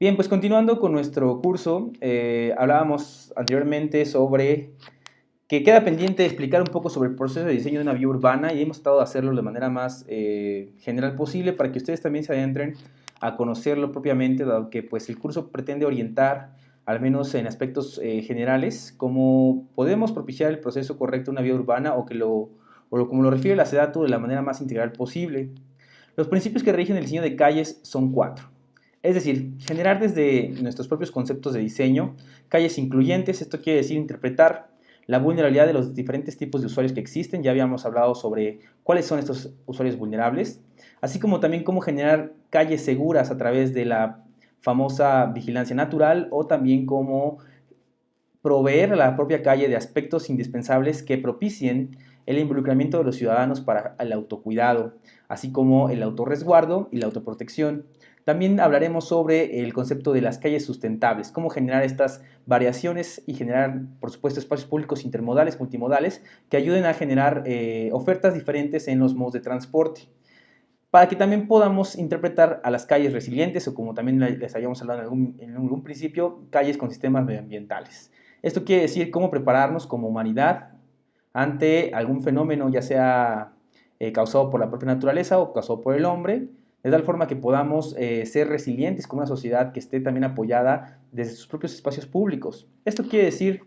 Bien, pues continuando con nuestro curso, hablábamos anteriormente sobre que queda pendiente explicar un poco sobre el proceso de diseño de una vía urbana y hemos tratado de hacerlo de manera más general posible para que ustedes también se adentren a conocerlo propiamente, dado que pues, el curso pretende orientar, al menos en aspectos generales, cómo podemos propiciar el proceso correcto de una vía urbana como lo refiere la SEDATU de la manera más integral posible. Los principios que rigen el diseño de calles son cuatro. Es decir, generar desde nuestros propios conceptos de diseño calles incluyentes. Esto quiere decir interpretar la vulnerabilidad de los diferentes tipos de usuarios que existen. Ya habíamos hablado sobre cuáles son estos usuarios vulnerables, así como también cómo generar calles seguras a través de la famosa vigilancia natural, o también cómo proveer a la propia calle de aspectos indispensables que propicien el involucramiento de los ciudadanos para el autocuidado, así como el autorresguardo y la autoprotección. También hablaremos sobre el concepto de las calles sustentables, cómo generar estas variaciones y generar, por supuesto, espacios públicos intermodales, multimodales, que ayuden a generar ofertas diferentes en los modos de transporte, para que también podamos interpretar a las calles resilientes, o como también les habíamos hablado en algún principio, calles con sistemas medioambientales. Esto quiere decir cómo prepararnos como humanidad ante algún fenómeno, ya sea causado por la propia naturaleza o causado por el hombre, de tal forma que podamos ser resilientes como una sociedad que esté también apoyada desde sus propios espacios públicos. Esto quiere decir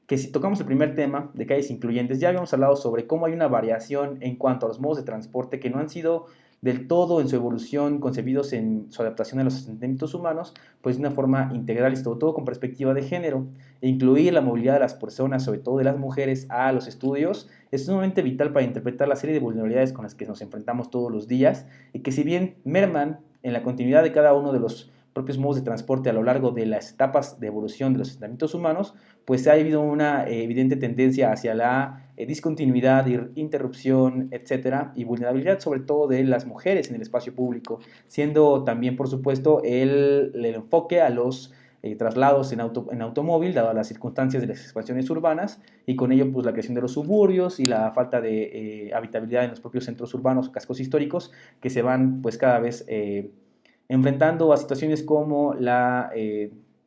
que si tocamos el primer tema de calles incluyentes, ya habíamos hablado sobre cómo hay una variación en cuanto a los modos de transporte que no han sido del todo en su evolución concebidos en su adaptación a los asentamientos humanos, pues de una forma integral y sobre todo con perspectiva de género. E incluir la movilidad de las personas, sobre todo de las mujeres, a los estudios es sumamente vital para interpretar la serie de vulnerabilidades con las que nos enfrentamos todos los días, y que si bien merman en la continuidad de cada uno de los propios modos de transporte a lo largo de las etapas de evolución de los asentamientos humanos, pues ha habido una evidente tendencia hacia la discontinuidad, interrupción, etcétera, y vulnerabilidad sobre todo de las mujeres en el espacio público, siendo también, por supuesto, el enfoque a los traslados en automóvil, dadas las circunstancias de las expansiones urbanas, y con ello pues la creación de los suburbios y la falta de habitabilidad en los propios centros urbanos o cascos históricos, que se van pues cada vez enfrentando a situaciones como la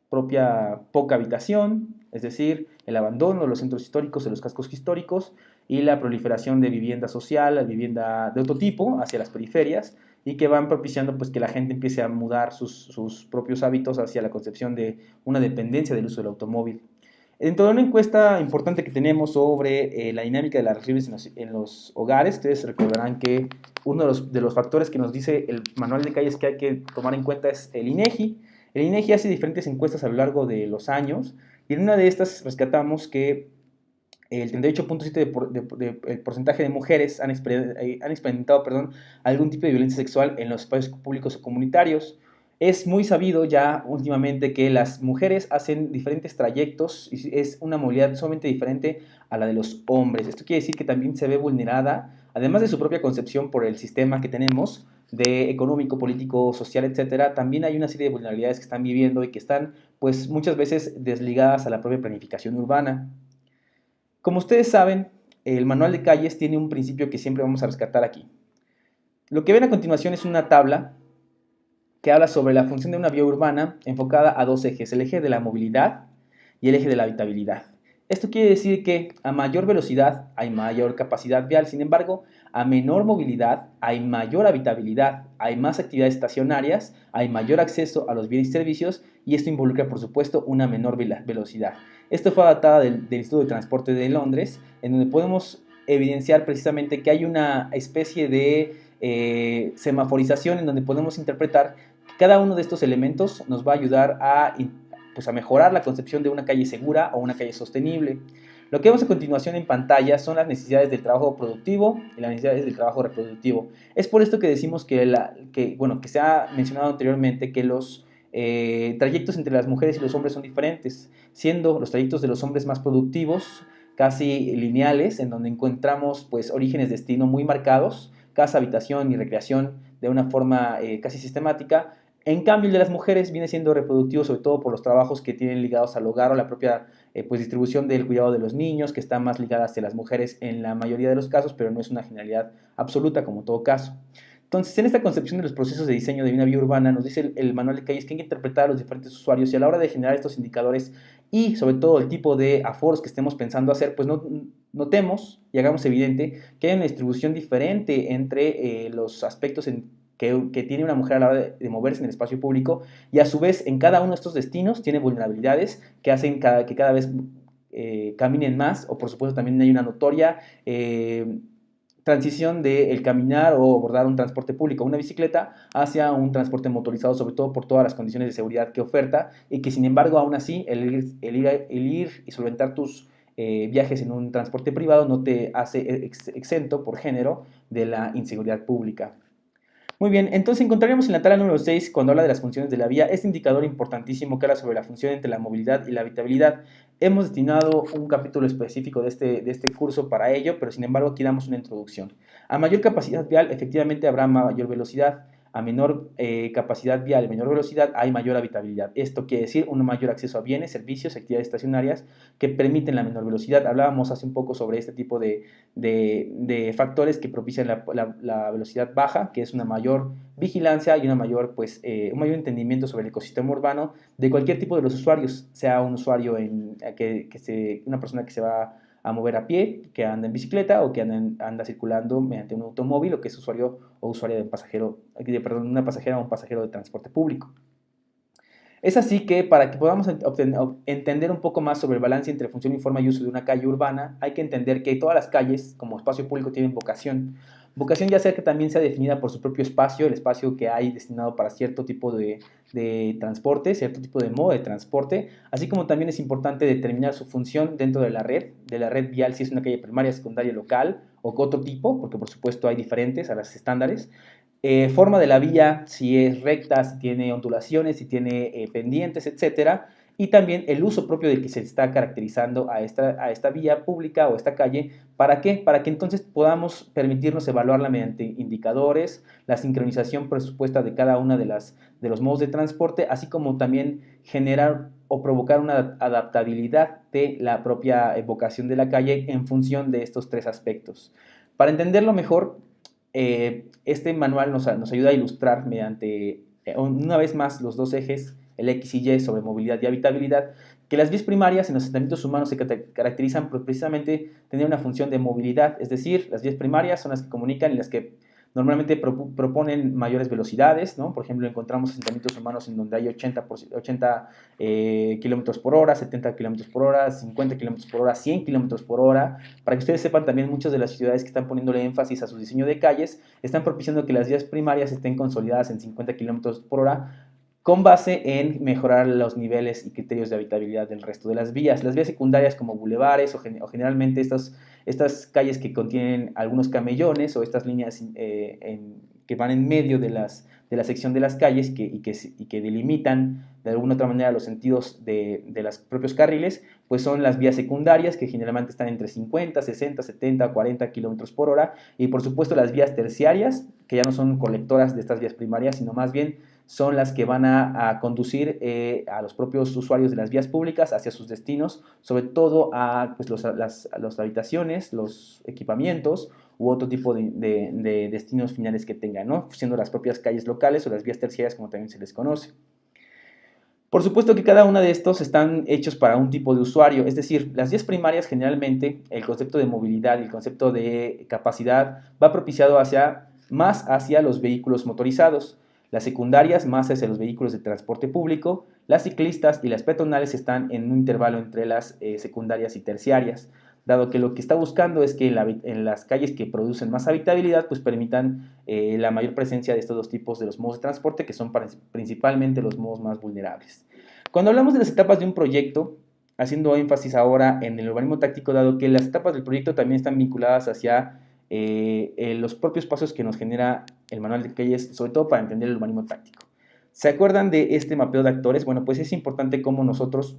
propia poca habitación, es decir, el abandono de los centros históricos, de los cascos históricos, y la proliferación de vivienda social, la vivienda de otro tipo hacia las periferias, y que van propiciando pues que la gente empiece a mudar sus propios hábitos hacia la concepción de una dependencia del uso del automóvil. Dentro de una encuesta importante que tenemos sobre la dinámica de las residuos en los hogares, ustedes recordarán que uno de los factores que nos dice el manual de calles que hay que tomar en cuenta es el INEGI. El INEGI hace diferentes encuestas a lo largo de los años, y en una de estas rescatamos que el 38.7% el porcentaje de mujeres han experimentado, algún tipo de violencia sexual en los espacios públicos o comunitarios. Es muy sabido ya últimamente que las mujeres hacen diferentes trayectos y es una movilidad sumamente diferente a la de los hombres. Esto quiere decir que también se ve vulnerada, además de su propia concepción por el sistema que tenemos de económico, político, social, etcétera. También hay una serie de vulnerabilidades que están viviendo y que están pues muchas veces desligadas a la propia planificación urbana. Como ustedes saben, el manual de calles tiene un principio que siempre vamos a rescatar aquí. Lo que ven a continuación es una tabla que habla sobre la función de una vía urbana enfocada a dos ejes, el eje de la movilidad y el eje de la habitabilidad. Esto quiere decir que a mayor velocidad hay mayor capacidad vial, sin embargo, a menor movilidad hay mayor habitabilidad, hay más actividades estacionarias, hay mayor acceso a los bienes y servicios, y esto involucra, por supuesto, una menor velocidad. Esto fue adaptada del Instituto de Transporte de Londres, en donde podemos evidenciar precisamente que hay una especie de semaforización en donde podemos interpretar que cada uno de estos elementos nos va a ayudar a mejorar la concepción de una calle segura o una calle sostenible. Lo que vemos a continuación en pantalla son las necesidades del trabajo productivo y las necesidades del trabajo reproductivo. Es por esto que decimos que se ha mencionado anteriormente que los trayectos entre las mujeres y los hombres son diferentes, siendo los trayectos de los hombres más productivos, casi lineales, en donde encontramos pues orígenes destino muy marcados, casa, habitación y recreación de una forma casi sistemática. En cambio, el de las mujeres viene siendo reproductivo, sobre todo por los trabajos que tienen ligados al hogar o la propia pues distribución del cuidado de los niños, que está más ligada hacia las mujeres en la mayoría de los casos, pero no es una generalidad absoluta como todo caso. Entonces, en esta concepción de los procesos de diseño de una vía urbana, nos dice el manual de calles que hay que interpretar a los diferentes usuarios y a la hora de generar estos indicadores y sobre todo el tipo de aforos que estemos pensando hacer, pues notemos y hagamos evidente que hay una distribución diferente entre los aspectos que tiene una mujer a la hora de moverse en el espacio público y a su vez en cada uno de estos destinos tiene vulnerabilidades que hacen que cada vez caminen más o por supuesto también hay una notoria transición de el caminar o abordar un transporte público, una bicicleta, hacia un transporte motorizado, sobre todo por todas las condiciones de seguridad que oferta y que sin embargo aún así el ir y solventar tus viajes en un transporte privado no te hace exento por género de la inseguridad pública. Muy bien, entonces encontraremos en la tabla número 6, cuando habla de las funciones de la vía, este indicador importantísimo que habla sobre la función entre la movilidad y la habitabilidad. Hemos destinado un capítulo específico de este curso para ello, pero sin embargo aquí damos una introducción. A mayor capacidad vial, efectivamente habrá mayor velocidad. A menor capacidad vial y menor velocidad hay mayor habitabilidad. Esto quiere decir un mayor acceso a bienes, servicios, actividades estacionarias que permiten la menor velocidad. Hablábamos hace un poco sobre este tipo de factores que propician la velocidad baja, que es una mayor vigilancia y una mayor, pues, un mayor entendimiento sobre el ecosistema urbano de cualquier tipo de los usuarios, sea un usuario una persona que se va a mover a pie, que anda en bicicleta o que anda circulando mediante un automóvil o que es usuario o usuaria de pasajero, perdón, una pasajera o un pasajero de transporte público. Es así que para que podamos entender un poco más sobre el balance entre función y forma y uso de una calle urbana, hay que entender que todas las calles como espacio público tienen vocación. Vocación ya sea que también sea definida por su propio espacio, el espacio que hay destinado para cierto tipo de transporte, cierto tipo de modo de transporte, así como también es importante determinar su función dentro de la red vial, si es una calle primaria, secundaria, local o otro tipo, porque por supuesto hay diferentes a las estándares. Forma de la vía, si es recta, si tiene ondulaciones, si tiene pendientes, etcétera. Y también el uso propio del que se está caracterizando a esta vía pública o esta calle. ¿Para qué? Para que entonces podamos permitirnos evaluarla mediante indicadores, la sincronización presupuesta de cada una de los modos de transporte, así como también generar o provocar una adaptabilidad de la propia vocación de la calle en función de estos tres aspectos. Para entenderlo mejor, este manual nos ayuda a ilustrar mediante, una vez más, los dos ejes, el X y Y sobre movilidad y habitabilidad, que las vías primarias en los asentamientos humanos se caracterizan por precisamente tener una función de movilidad, es decir, las vías primarias son las que comunican y las que normalmente proponen mayores velocidades, ¿no? Por ejemplo, encontramos asentamientos humanos en donde hay 80 kilómetros por hora, 70 kilómetros por hora, 50 kilómetros por hora, 100 kilómetros por hora. Para que ustedes sepan, también muchas de las ciudades que están poniéndole énfasis a su diseño de calles están propiciando que las vías primarias estén consolidadas en 50 kilómetros por hora con base en mejorar los niveles y criterios de habitabilidad del resto de las vías. Las vías secundarias como bulevares o generalmente estas calles que contienen algunos camellones o estas líneas que van en medio de la sección de las calles y que delimitan de alguna otra manera los sentidos de los propios carriles, pues son las vías secundarias que generalmente están entre 50, 60, 70, 40 kilómetros por hora y por supuesto las vías terciarias que ya no son colectoras de estas vías primarias, sino más bien son las que van a conducir a los propios usuarios de las vías públicas hacia sus destinos, sobre todo a pues, las habitaciones, los equipamientos u otro tipo de destinos finales que tengan, ¿no? Siendo las propias calles locales o las vías terciarias como también se les conoce. Por supuesto que cada uno de estos están hechos para un tipo de usuario, es decir, las vías primarias generalmente el concepto de movilidad y el concepto de capacidad va propiciado más hacia los vehículos motorizados, las secundarias más hacia los vehículos de transporte público, las ciclistas y las peatonales están en un intervalo entre las secundarias y terciarias, dado que lo que está buscando es que en las calles que producen más habitabilidad pues permitan la mayor presencia de estos dos tipos de los modos de transporte que son principalmente los modos más vulnerables. Cuando hablamos de las etapas de un proyecto, haciendo énfasis ahora en el urbanismo táctico, dado que las etapas del proyecto también están vinculadas hacia los propios pasos que nos genera el manual de calles, sobre todo para entender el urbanismo táctico. ¿Se acuerdan de este mapeo de actores? Bueno, pues es importante cómo nosotros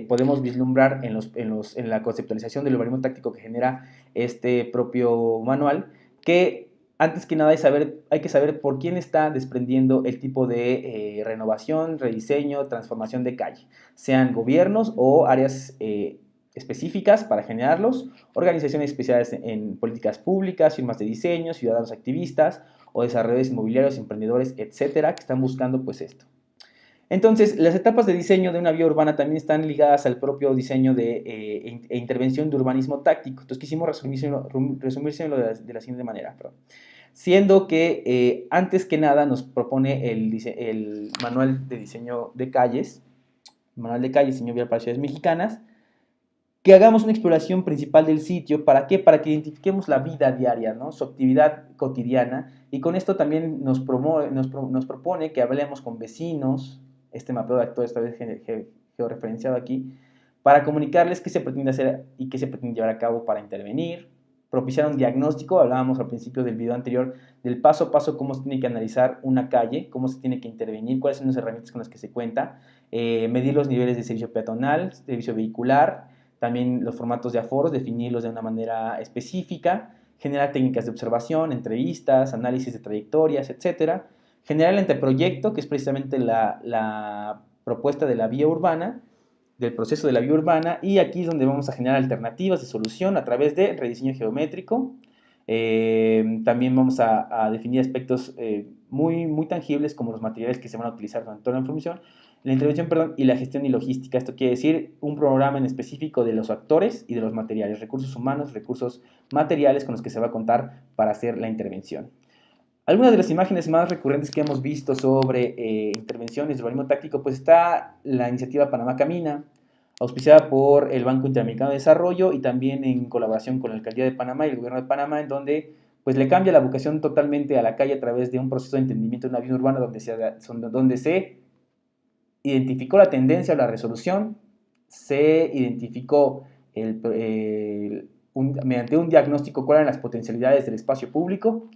podemos vislumbrar en la conceptualización del urbanismo táctico que genera este propio manual, que antes que nada hay que saber por quién está desprendiendo el tipo de renovación, rediseño, transformación de calle, sean gobiernos o áreas específicas para generarlos, organizaciones especiales en políticas públicas, firmas de diseño, ciudadanos activistas o desarrolladores inmobiliarios, emprendedores, etcétera, que están buscando pues esto. Entonces, las etapas de diseño de una vía urbana también están ligadas al propio diseño e intervención de urbanismo táctico. Entonces, quisimos resumírselo de la siguiente manera. Perdón. Siendo que antes que nada nos propone el manual de diseño de calles, manual de calles, diseño vial para ciudades mexicanas, que hagamos una exploración principal del sitio. ¿Para qué? Para que identifiquemos la vida diaria, ¿no? Su actividad cotidiana, y con esto también nos propone que hablemos con vecinos, este mapeo de actores, esta vez georreferenciado aquí, para comunicarles qué se pretende hacer y qué se pretende llevar a cabo para intervenir, propiciar un diagnóstico. Hablábamos al principio del video anterior del paso a paso, cómo se tiene que analizar una calle, cómo se tiene que intervenir, cuáles son las herramientas con las que se cuenta, medir los niveles de servicio peatonal, servicio vehicular, también los formatos de aforos, definirlos de una manera específica, generar técnicas de observación, entrevistas, análisis de trayectorias, etc. Generar el anteproyecto, que es precisamente la propuesta de la vía urbana, del proceso de la vía urbana, y aquí es donde vamos a generar alternativas de solución a través de rediseño geométrico. También vamos a definir aspectos muy tangibles, como los materiales que se van a utilizar durante toda la intervención, perdón, y la gestión y logística. Esto quiere decir un programa en específico de los actores y de los materiales, recursos humanos, recursos materiales con los que se va a contar para hacer la intervención. Algunas de las imágenes más recurrentes que hemos visto sobre intervenciones de urbanismo táctico, pues está la iniciativa Panamá Camina, auspiciada por el Banco Interamericano de Desarrollo y también en colaboración con la Alcaldía de Panamá y el Gobierno de Panamá, en donde pues le cambia la vocación totalmente a la calle a través de un proceso de entendimiento de una vida urbana donde se identificó la tendencia o la resolución, se identificó mediante un diagnóstico cuáles eran las potencialidades del espacio público.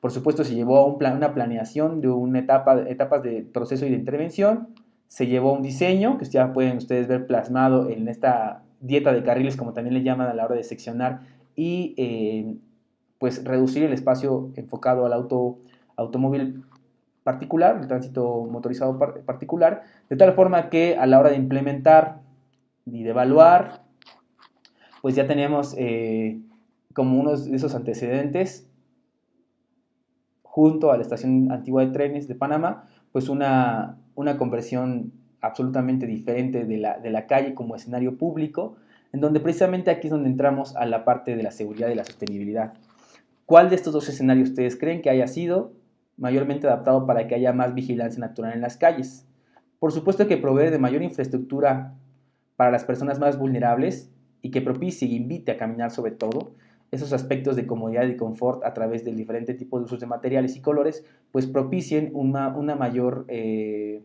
Por supuesto, se llevó a una planeación de etapas de proceso y de intervención. Se llevó a un diseño, que ya pueden ustedes ver plasmado en esta dieta de carriles, como también le llaman a la hora de seccionar, y pues reducir el espacio enfocado al automóvil particular, el tránsito motorizado particular, de tal forma que a la hora de implementar y de evaluar, pues ya tenemos como unos de esos antecedentes, junto a la estación antigua de trenes de Panamá, pues una conversión absolutamente diferente de la calle como escenario público, en donde precisamente aquí es donde entramos a la parte de la seguridad y la sostenibilidad. ¿Cuál de estos dos escenarios ustedes creen que haya sido mayormente adaptado para que haya más vigilancia natural en las calles? Por supuesto que proveer de mayor infraestructura para las personas más vulnerables y que propicie e invite a caminar sobre todo, esos aspectos de comodidad y confort a través del diferente tipo de usos de materiales y colores, pues propicien una mayor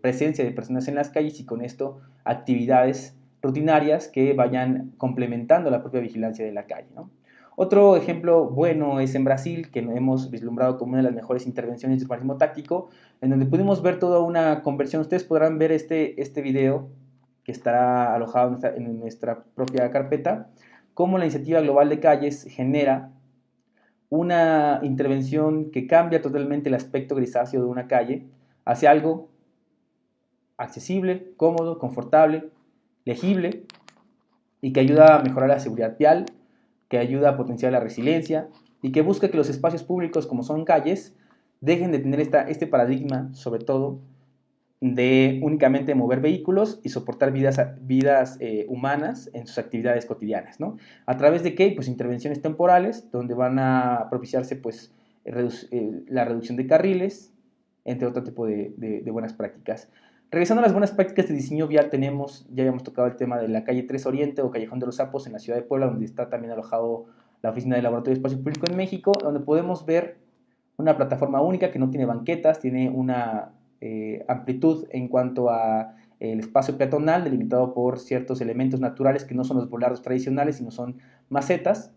presencia de personas en las calles y con esto actividades rutinarias que vayan complementando la propia vigilancia de la calle, ¿no? Otro ejemplo bueno es en Brasil, que hemos vislumbrado como una de las mejores intervenciones de urbanismo táctico, en donde pudimos ver toda una conversión. Ustedes podrán ver este video que estará alojado en nuestra propia carpeta, cómo la iniciativa global de calles genera una intervención que cambia totalmente el aspecto grisáceo de una calle hacia algo accesible, cómodo, confortable, legible, y que ayuda a mejorar la seguridad vial, que ayuda a potenciar la resiliencia y que busca que los espacios públicos, como son calles, dejen de tener este paradigma, sobre todo, de únicamente mover vehículos y soportar vidas humanas en sus actividades cotidianas, ¿no? ¿A través de qué? Pues intervenciones temporales, donde van a propiciarse pues, la reducción de carriles, entre otro tipo de buenas prácticas. Regresando a las buenas prácticas de diseño vial, ya habíamos tocado el tema de la calle 3 Oriente o Callejón de los Sapos en la ciudad de Puebla, donde está también alojado la Oficina del Laboratorio de Espacio Público en México, donde podemos ver una plataforma única que no tiene banquetas, tiene una amplitud en cuanto a el espacio peatonal delimitado por ciertos elementos naturales que no son los volardos tradicionales, sino son macetas,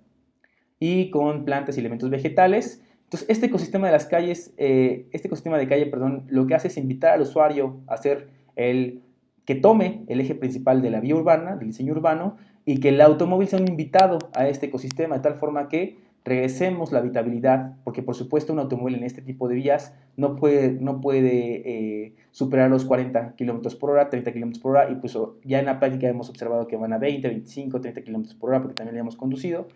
y con plantas y elementos vegetales. Entonces, este ecosistema de las calles, este ecosistema de calle, perdón, lo que hace es invitar al usuario a hacer que tome el eje principal de la vía urbana, del diseño urbano, y que el automóvil sea un invitado a este ecosistema, de tal forma que regresemos la habitabilidad, porque por supuesto un automóvil en este tipo de vías no puede superar los 40 km por hora, 30 km por hora, y pues ya en la práctica hemos observado que van a 20, 25, 30 km por hora, porque también le hemos conducido.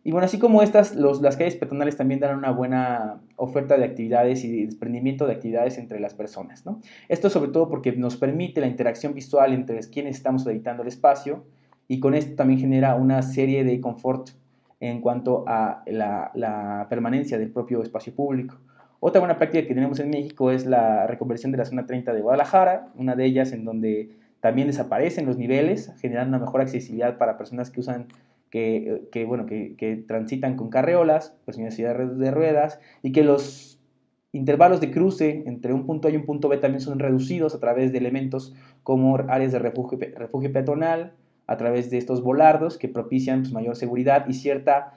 Y bueno, así como estas, las calles peatonales también dan una buena oferta de actividades y de desprendimiento de actividades entre las personas, ¿no? Esto sobre todo porque nos permite la interacción visual entre quienes estamos habitando el espacio, y con esto también genera una serie de confort en cuanto a la permanencia del propio espacio público. Otra buena práctica que tenemos en México es la reconversión de la zona 30 de Guadalajara, una de ellas en donde también desaparecen los niveles, generando una mejor accesibilidad para personas que usan que transitan con carreolas, personas en silla de ruedas, y que los intervalos de cruce entre un punto A y un punto B también son reducidos a través de elementos como áreas de refugio peatonal, a través de estos volardos que propician pues, mayor seguridad y cierta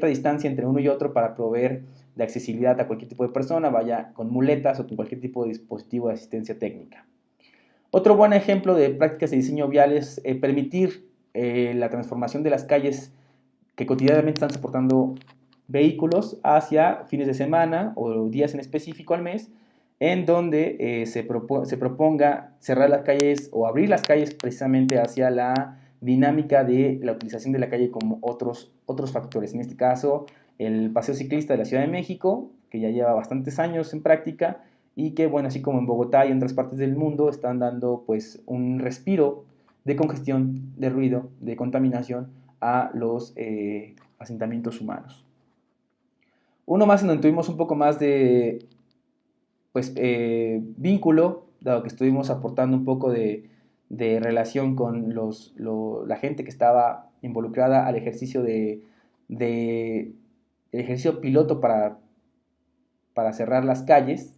distancia entre uno y otro para proveer de accesibilidad a cualquier tipo de persona, vaya con muletas o con cualquier tipo de dispositivo de asistencia técnica. Otro buen ejemplo de prácticas de diseño vial es permitir la transformación de las calles que cotidianamente están soportando vehículos hacia fines de semana o días en específico al mes, en donde se proponga cerrar las calles o abrir las calles precisamente hacia la dinámica de la utilización de la calle como otros factores. En este caso, el paseo ciclista de la Ciudad de México, que ya lleva bastantes años en práctica, y que, bueno, así como en Bogotá y en otras partes del mundo, están dando pues un respiro de congestión, de ruido, de contaminación a los asentamientos humanos. Uno más en donde tuvimos un poco más de vínculo, dado que estuvimos aportando un poco de relación con la gente que estaba involucrada al ejercicio el ejercicio piloto para cerrar las calles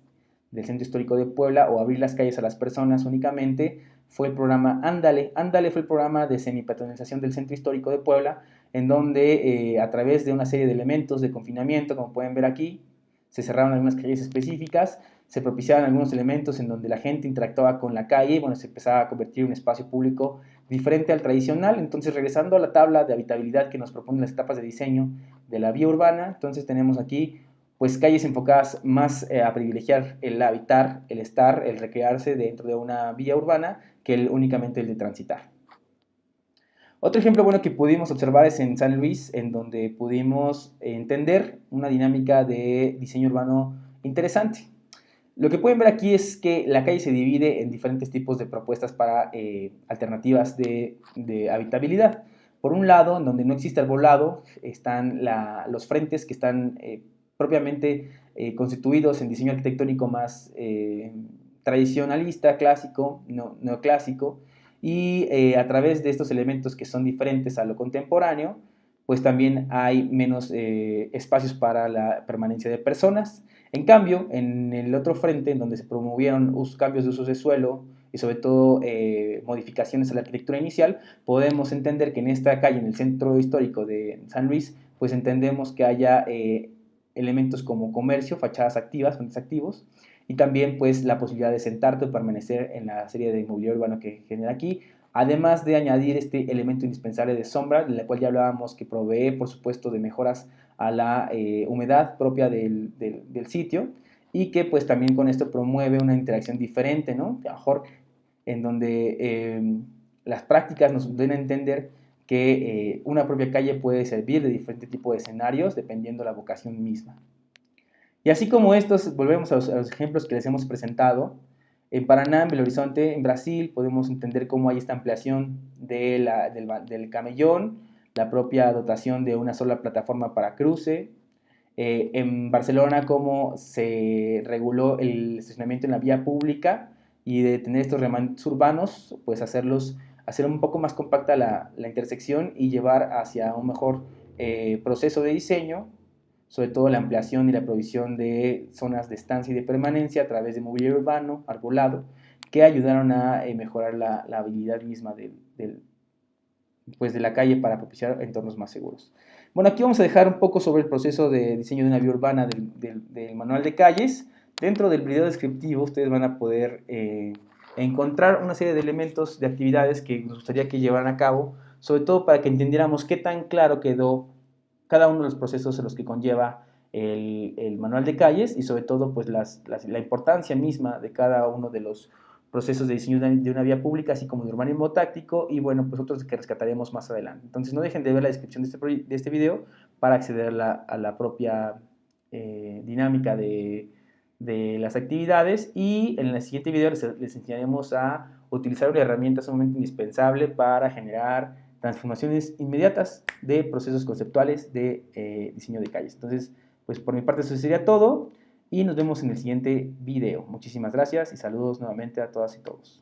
del Centro Histórico de Puebla o abrir las calles a las personas únicamente, fue el programa Ándale. Ándale fue el programa de semipeatonalización del Centro Histórico de Puebla, en donde a través de una serie de elementos de confinamiento, como pueden ver aquí, se cerraron algunas calles específicas, se propiciaban algunos elementos en donde la gente interactuaba con la calle y bueno, se empezaba a convertir en un espacio público diferente al tradicional. Entonces, regresando a la tabla de habitabilidad que nos proponen las etapas de diseño de la vía urbana, entonces tenemos aquí pues calles enfocadas más a privilegiar el habitar, el estar, el recrearse dentro de una vía urbana que únicamente el de transitar. Otro ejemplo bueno que pudimos observar es en San Luis, en donde pudimos entender una dinámica de diseño urbano interesante. Lo que pueden ver aquí es que la calle se divide en diferentes tipos de propuestas para alternativas de habitabilidad. Por un lado, en donde no existe arbolado, están los frentes que están propiamente constituidos en diseño arquitectónico más tradicionalista, clásico, neoclásico, y a través de estos elementos que son diferentes a lo contemporáneo, pues también hay menos espacios para la permanencia de personas. En cambio, en el otro frente, en donde se promovieron cambios de usos de suelo y sobre todo modificaciones a la arquitectura inicial, podemos entender que en esta calle, en el centro histórico de San Luis, pues entendemos que haya elementos como comercio, fachadas activas, frentes activos, y también pues la posibilidad de sentarte o permanecer en la serie de mobiliario urbano que genera aquí, además de añadir este elemento indispensable de sombra, de la cual ya hablábamos, que provee por supuesto de mejoras a la humedad propia del sitio, y que pues también con esto promueve una interacción diferente, ¿no? A lo mejor en donde las prácticas nos den a entender que una propia calle puede servir de diferente tipo de escenarios dependiendo de la vocación misma. Y así como estos, volvemos a los ejemplos que les hemos presentado, en Paraná, en Belo Horizonte, en Brasil, podemos entender cómo hay esta ampliación del camellón, la propia dotación de una sola plataforma para cruce. En Barcelona, cómo se reguló el estacionamiento en la vía pública y de tener estos remanentes urbanos, pues hacer un poco más compacta la intersección y llevar hacia un mejor proceso de diseño, sobre todo la ampliación y la provisión de zonas de estancia y de permanencia a través de mobiliario urbano, arbolado, que ayudaron a mejorar la habilidad misma pues de la calle para propiciar entornos más seguros. Bueno, aquí vamos a dejar un poco sobre el proceso de diseño de una vía urbana del manual de calles. Dentro del video descriptivo ustedes van a poder encontrar una serie de elementos, de actividades que nos gustaría que llevaran a cabo, sobre todo para que entendiéramos qué tan claro quedó cada uno de los procesos en los que conlleva el manual de calles y sobre todo pues la importancia misma de cada uno de los procesos de diseño de una vía pública, así como de urbanismo táctico y bueno, pues otros que rescataremos más adelante. Entonces no dejen de ver la descripción de este video para acceder a la propia dinámica de las actividades y en el siguiente video les enseñaremos a utilizar una herramienta sumamente indispensable para generar transformaciones inmediatas de procesos conceptuales de diseño de calles. Entonces, pues por mi parte eso sería todo y nos vemos en el siguiente video. Muchísimas gracias y saludos nuevamente a todas y todos.